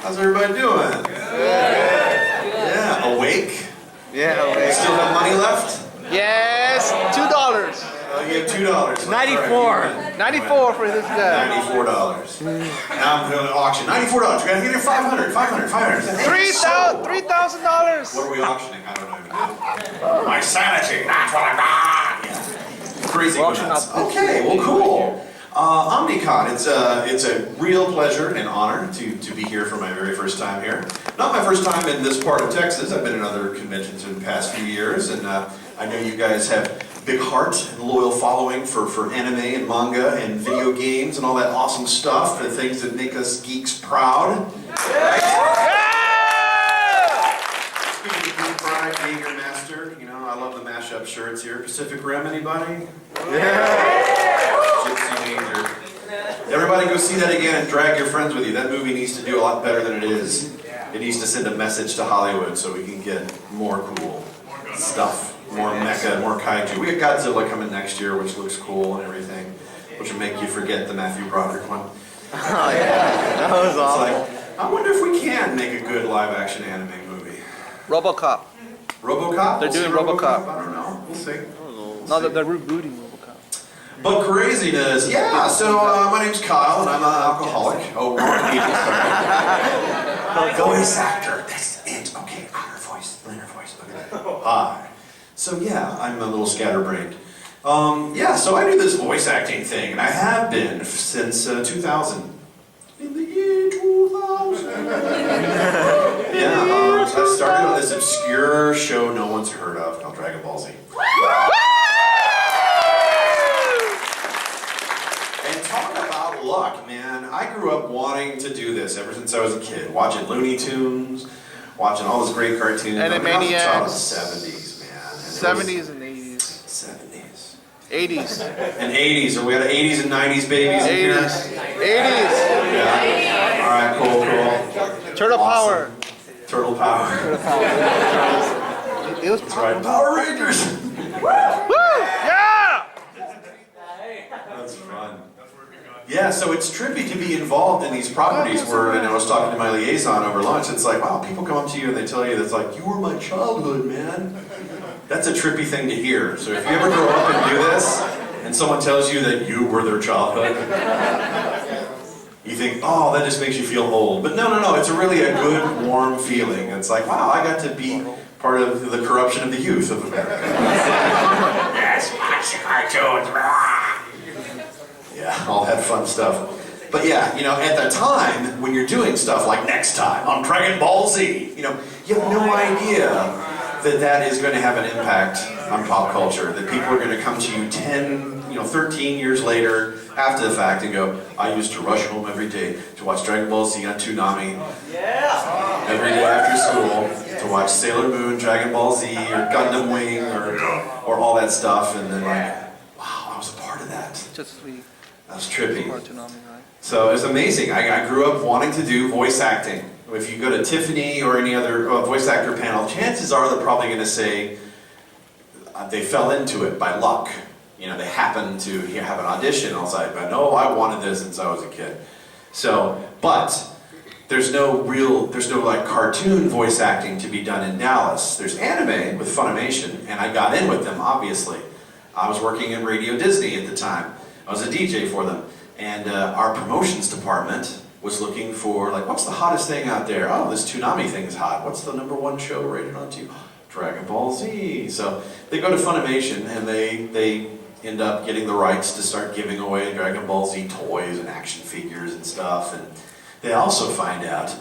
How's everybody doing? Good. Yeah, awake? Yeah, awake. Still have money left? Yes, $2. You have $2. 94. 94 for this guy. $94. Now I'm going to auction. $94. We gotta get it 500. $3,000. What are we auctioning? I don't know. My sanity. That's what I got. Yeah. Crazy. Okay. Well, cool. Omnicon. It's a real pleasure and honor to be here for my very first time here. Not my first time in this part of Texas. I've been in other conventions in the past few years, and I know you guys have a big heart and loyal following for anime and manga and video games and all that awesome stuff, the things that make us geeks proud. Right? Speaking of geek pride, Jaeger Master, you know, I love the mashup shirts here. Pacific Rim, anybody? Gypsy Major. Everybody go see that again and drag your friends with you. That movie needs to do a lot better than it is. It needs to send a message to Hollywood so we can get more cool stuff. More mecha, more kaiju. We got Godzilla coming next year, which looks cool and everything, which will make you forget the Matthew Broderick one. Oh yeah, that was awesome. It's like, I wonder if we can make a good live-action anime movie. RoboCop. RoboCop? They're doing RoboCop. I don't know. We'll see. No, they're rebooting RoboCop. But craziness, yeah. So my name's Kyle, and I'm an alcoholic. Oh, wrong meeting. Voice actor. That's it. Okay, inner voice. Okay. Hi. So yeah, I'm a little scatterbrained. Yeah, so I do this voice acting thing, and I have been since 2000. In the year 2000. Yeah, so I started on this obscure show no one's heard of called Dragon Ball Z. And talk about luck, man. I grew up wanting to do this ever since I was a kid, watching Looney Tunes, watching all those great cartoons. Animaniacs. I was 70s, man. 70s and 80s. 70s. 80s. And 80s. And we had 80s and 90s babies in here. 80s. Yeah. All right, cool. Turtle awesome. Power. Turtle Power. It was That's right. Power Rangers. Woo! Yeah! That's fun. Yeah, so it's trippy to be involved in these properties where, and I was talking to my liaison over lunch, it's like, wow, people come up to you and they tell you, that's like, you were my childhood, man. That's a trippy thing to hear. So if you ever grow up and do this, and someone tells you that you were their childhood, you think, oh, that just makes you feel old. But no, it's really a good, warm feeling. It's like, wow, I got to be part of the corruption of the youth of America. Yes, watch the cartoons. Yeah, all that fun stuff. But yeah, you know, at the time, when you're doing stuff like next time on Dragon Ball Z, you know, you have no idea that is going to have an impact on pop culture, that people are going to come to you 13 years later after the fact and go, I used to rush home every day to watch Dragon Ball Z on Toonami. Yeah. Every day after school to watch Sailor Moon, Dragon Ball Z, or Gundam Wing, or all that stuff, and then like, wow, I was a part of that. Just sweet. That was trippy. Toonami, right? So it was amazing. I grew up wanting to do voice acting. If you go to Tiffany or any other voice actor panel, chances are they're probably going to say they fell into it by luck. You know, they happened to have an audition. I was like, no, I wanted this since I was a kid. So, but there's no like cartoon voice acting to be done in Dallas. There's anime with Funimation, and I got in with them, obviously. I was working in Radio Disney at the time. I was a DJ for them. And our promotions department was looking for, like, what's the hottest thing out there? Oh, this Toonami thing is hot. What's the #1 show rated on TV? Dragon Ball Z. So they go to Funimation and they end up getting the rights to start giving away Dragon Ball Z toys and action figures and stuff. And they also find out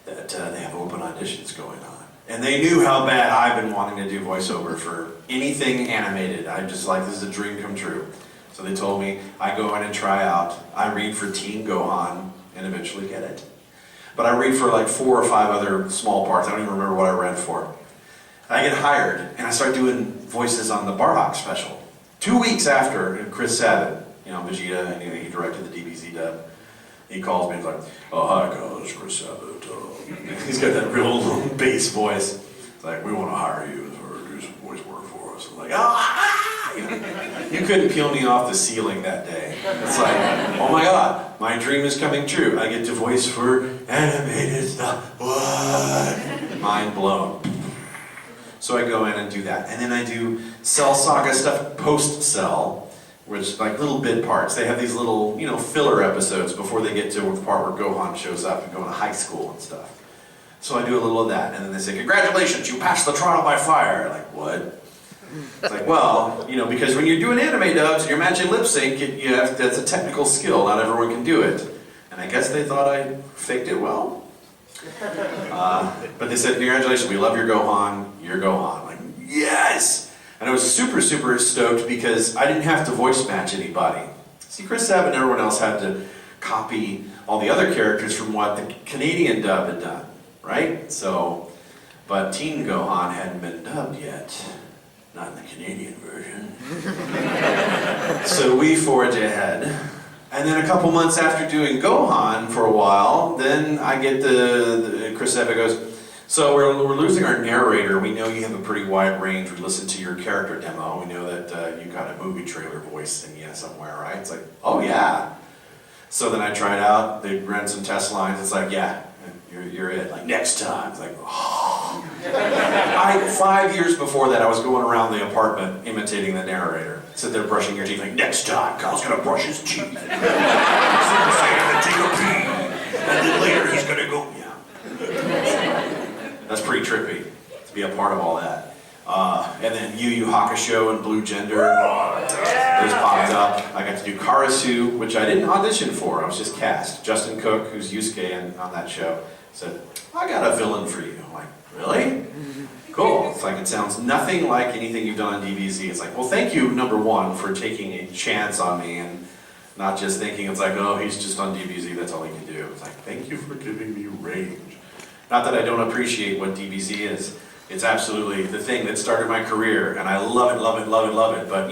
that they have open auditions going on. And they knew how bad I've been wanting to do voiceover for anything animated. I'm just like, this is a dream come true. So they told me, I go in and try out. I read for Teen Gohan and eventually get it. But I read for like 4 or 5 other small parts. I don't even remember what I read for. I get hired and I start doing voices on the Barhawk special. 2 weeks after Chris Sabat, you know, Vegeta, and he directed the DBZ dub. He calls me and he's like, oh, hi guys, Chris Sabat. He's got that real low bass voice. It's like, we want to hire you to do some voice work for us. I'm like, you couldn't peel me off the ceiling that day. It's like, oh my God, my dream is coming true. I get to voice for animated stuff. blown. So I go in and do that. And then I do Cell Saga stuff post-Cell, which like little bit parts. They have these little, filler episodes before they get to the part where Gohan shows up and going to high school and stuff. So I do a little of that, and then they say, congratulations, you passed the trial by fire. Like, what? It's like, well, because when you're doing anime dubs and you're matching lip sync, that's a technical skill. Not everyone can do it. And I guess they thought I faked it well. But they said, congratulations, we love your Gohan, you're Gohan. I'm like, yes! And I was super, super stoked because I didn't have to voice match anybody. See, Chris Sabat and everyone else had to copy all the other characters from what the Canadian dub had done, right? So, but Teen Gohan hadn't been dubbed yet. Not in the Canadian version. So we forge ahead. And then a couple months after doing Gohan for a while, then I get Chris Sabat goes, so we're losing our narrator. We know you have a pretty wide range. We listened to your character demo. We know that you got a movie trailer voice in you somewhere, right? It's like, oh yeah. So then I tried out. They ran some test lines. It's like, yeah, you're it. Like, next time. It's like, oh. 5 years before that, I was going around the apartment imitating the narrator. Sit there brushing your teeth like, next time, Kyle's gonna brush his teeth. He's gonna say, I'm gonna take a pee. And then later he's gonna go, yeah. That's pretty trippy, to be a part of all that. And then Yu Yu Hakusho and Blue Gender, those popped up. I got to do Karasu, which I didn't audition for, I was just cast. Justin Cook, who's Yusuke on that show, said, I got a villain for you. I'm like, really? Cool. It's like, it sounds nothing like anything you've done on DBZ. It's like, well, thank you, number one, for taking a chance on me and not just thinking it's like, oh, he's just on DBZ, that's all he can do. It's like, thank you for giving me range. Not that I don't appreciate what DBZ is. It's absolutely the thing that started my career, and I love it, love it, love it, love it. But,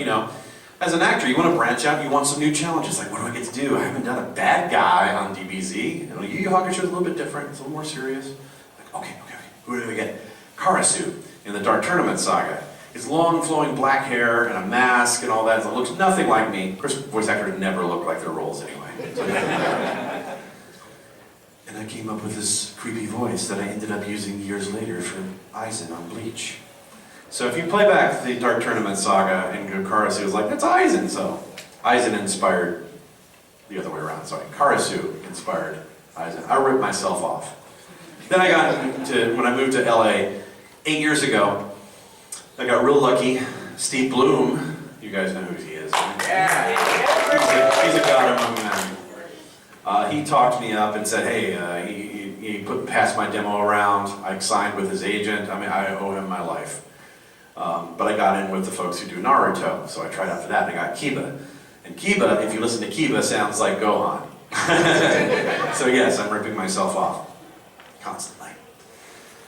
as an actor, you want to branch out, you want some new challenges. Like, what do I get to do? I haven't done a bad guy on DBZ. Yu Yu Hakusho is a little bit different, it's a little more serious. Like, okay. Who do we get? Karasu in the Dark Tournament Saga. His long flowing black hair and a mask and all that. It looks nothing like me. Of course, voice actors never look like their roles anyway. And I came up with this creepy voice that I ended up using years later for Aizen on Bleach. So if you play back the Dark Tournament Saga and Karasu was like, that's Aizen. So Aizen inspired the other way around. Sorry, Karasu inspired Aizen. I ripped myself off. Then when I moved to LA 8 years ago, I got real lucky. Steve Bloom, you guys know who he is. He's a god among men. He talked me up and said, hey, he passed my demo around. I signed with his agent. I owe him my life. But I got in with the folks who do Naruto, so I tried out for that and I got Kiba. And Kiba, if you listen to Kiba, sounds like Gohan. So yes, I'm ripping myself off. Constantly.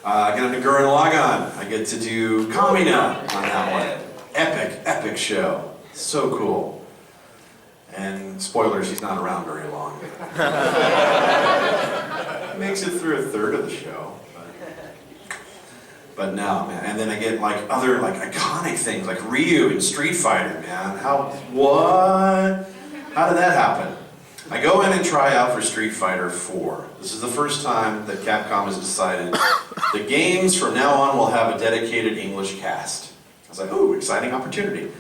I get into Gurren Lagann. I get to do Kamina on that one. Epic show. So cool. And spoilers, he's not around very long. Makes it through a third of the show. But no, man. And then I get other iconic things like Ryu in Street Fighter, man. What? How did that happen? I go in and try out for Street Fighter 4. This is the first time that Capcom has decided the games from now on will have a dedicated English cast. I was like, ooh, exciting opportunity.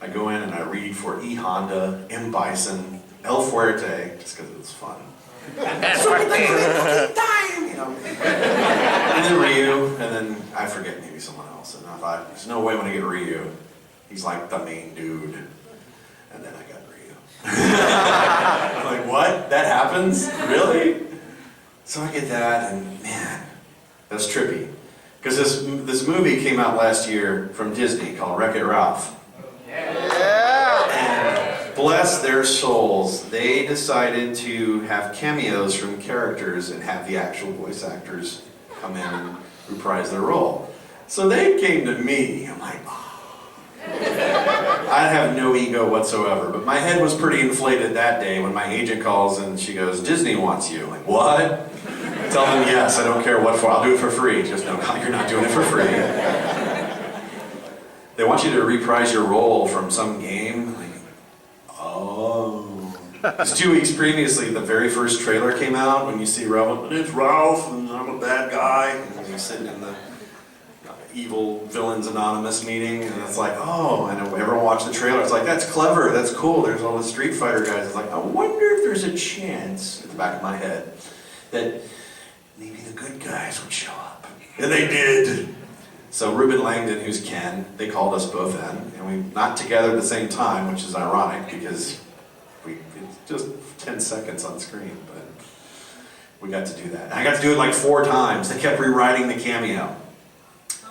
I go in and I read for E. Honda, M. Bison, El Fuerte, just because it was fun. And then Ryu, and then I forget maybe someone else. And I thought, there's no way when I get Ryu, he's like the main dude. And then I got I'm like, what? That happens? Really? So I get that, and man, that's trippy. Because this movie came out last year from Disney called Wreck-It Ralph. Yeah. And bless their souls, they decided to have cameos from characters and have the actual voice actors come in and reprise their role. So they came to me. I'm like, oh. I have no ego whatsoever, but my head was pretty inflated that day when my agent calls and she goes, Disney wants you. I'm like, what? I tell them yes, I don't care what for, I'll do it for free. Just no, you're not doing it for free. They want you to reprise your role from some game. Like, oh. Because 2 weeks previously, the very first trailer came out when you see Ralph, it's Ralph, and I'm a bad guy. And he's sitting in the Evil Villains Anonymous meeting, and it's like, oh, and everyone watched the trailer. It's like, that's clever, that's cool. There's all the Street Fighter guys. It's like, I wonder if there's a chance at the back of my head that maybe the good guys would show up. And they did. So Ruben Langdon, who's Ken, they called us both in, and we not together at the same time, which is ironic because it's just 10 seconds on screen, but we got to do that. And I got to do it like 4 times. They kept rewriting the cameo.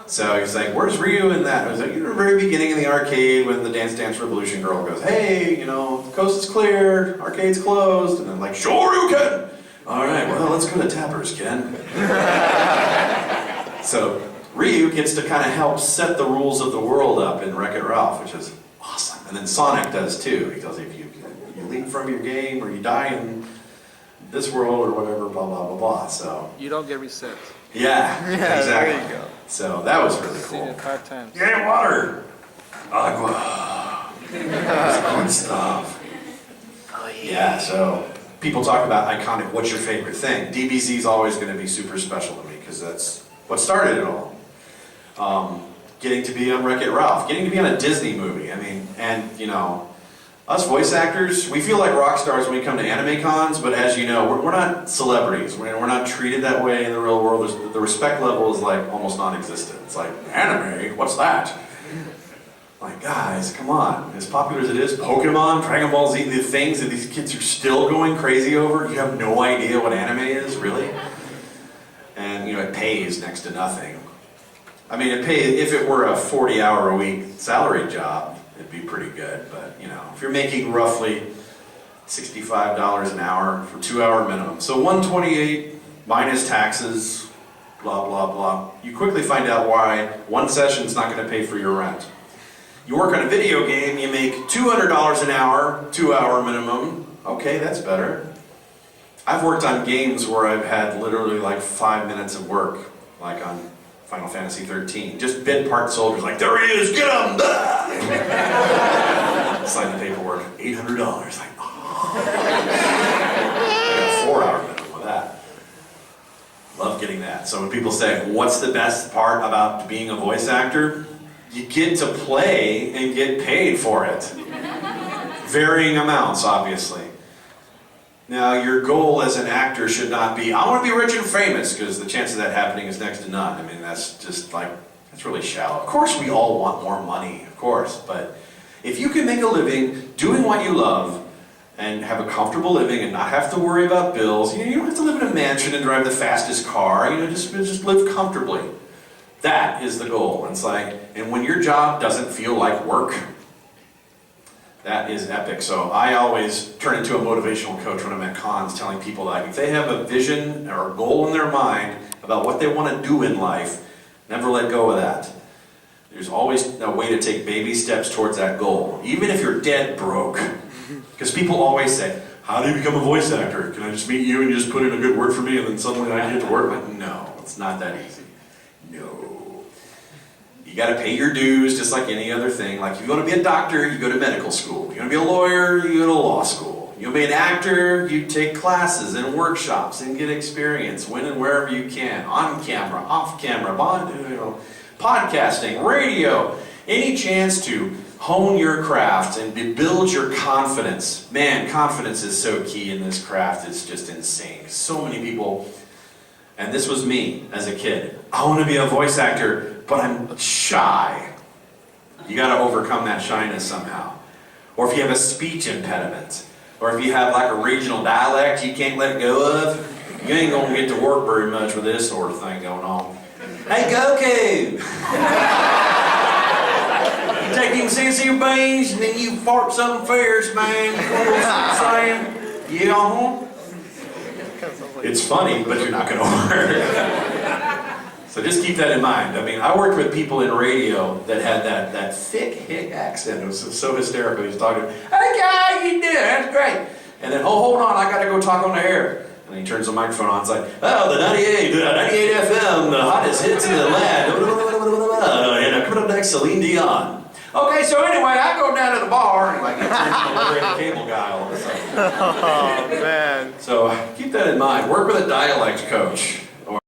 So he's like, where's Ryu in that? I was like, you know, the very beginning in the arcade when the Dance Dance Revolution girl goes, hey, you know, the coast is clear, arcade's closed, and I'm like, sure you can! All right, well, let's go to Tappers, Ken. So Ryu gets to kind of help set the rules of the world up in Wreck-It Ralph, which is awesome. And then Sonic does too. He goes, if you leave from your game or you die in this world or whatever, blah, blah, blah, blah. So You don't get reset. yeah, exactly. There you go. So that was really Seen cool. it 5 times. Get water! Agua! That's good stuff. Oh, Yeah, so people talk about iconic, what's your favorite thing? DBZ is always going to be super special to me because that's what started it all. Getting to be on Wreck-It Ralph, getting to be on a Disney movie. I mean, and you know, us voice actors, we feel like rock stars when we come to anime cons, but as you know, we're not celebrities. We're not treated that way in the real world. The respect level is like almost non-existent. It's like, anime? What's that? Like, guys, come on. As popular as it is, Pokemon, Dragon Ball Z, the things that these kids are still going crazy over, you have no idea what anime is, really? And, you know, it pays next to nothing. I mean, it pays, if it were a 40-hour-a-week salary job, it'd be pretty good, but, you know, if you're making roughly $65 an hour for 2-hour minimum, so $128 minus taxes, blah, blah, blah, you quickly find out why one session's not going to pay for your rent. You work on a video game, you make $200 an hour, 2-hour minimum. Okay, that's better. I've worked on games where I've had literally like 5 minutes of work, like on Final Fantasy 13. Just bit part soldiers, like, there he is, get him! Sign the paperwork, $800. Like, oh. I got a 4-hour minimum with that. Love getting that. So when people say, what's the best part about being a voice actor? You get to play and get paid for it. Varying amounts, obviously. Now, your goal as an actor should not be, I want to be rich and famous, because the chance of that happening is next to none. I mean, that's just like, that's really shallow. Of course, we all want more money, of course, but if you can make a living doing what you love and have a comfortable living and not have to worry about bills, you don't have to live in a mansion and drive the fastest car, just live comfortably. That is the goal. It's like, and when your job doesn't feel like work, that is epic. So I always turn into a motivational coach when I'm at cons, telling people that if they have a vision or a goal in their mind about what they want to do in life, never let go of that. There's always a way to take baby steps towards that goal, even if you're dead broke. Because people always say, how do you become a voice actor? Can I just meet you and you just put in a good word for me and then suddenly I get to work? Like, no, it's not that easy. No. You got to pay your dues just like any other thing. Like, if you want to be a doctor, you go to medical school. You want to be a lawyer, you go to law school. You want to be an actor, you take classes and workshops and get experience when and wherever you can. On camera, off camera, podcasting, radio. Any chance to hone your craft and build your confidence. Man, confidence is so key in this craft. It's just insane. So many people, and this was me as a kid. I want to be a voice actor, but I'm shy. You got to overcome that shyness somehow. Or if you have a speech impediment, or if you have like a regional dialect you can't let go of, you ain't going to get to work very much with this sort of thing going on. Hey, Goku! You take them sincere beans and then you fart something fierce, man. You know what I'm saying? Yeah. It's funny, but you're not going to work. So just keep that in mind. I mean, I worked with people in radio that had that thick hick accent. It was so hysterical. He was talking, hey guy, how you doing? That's great. And then, oh, hold on, I got to go talk on the air. And he turns the microphone on. It's like, oh, the 98 FM, the hottest hits in the land. And coming up next, Celine Dion. Okay, so anyway, I go down to the bar and like it turns into a cable guy all of a sudden. Oh, man. So keep that in mind. Work with a dialect coach.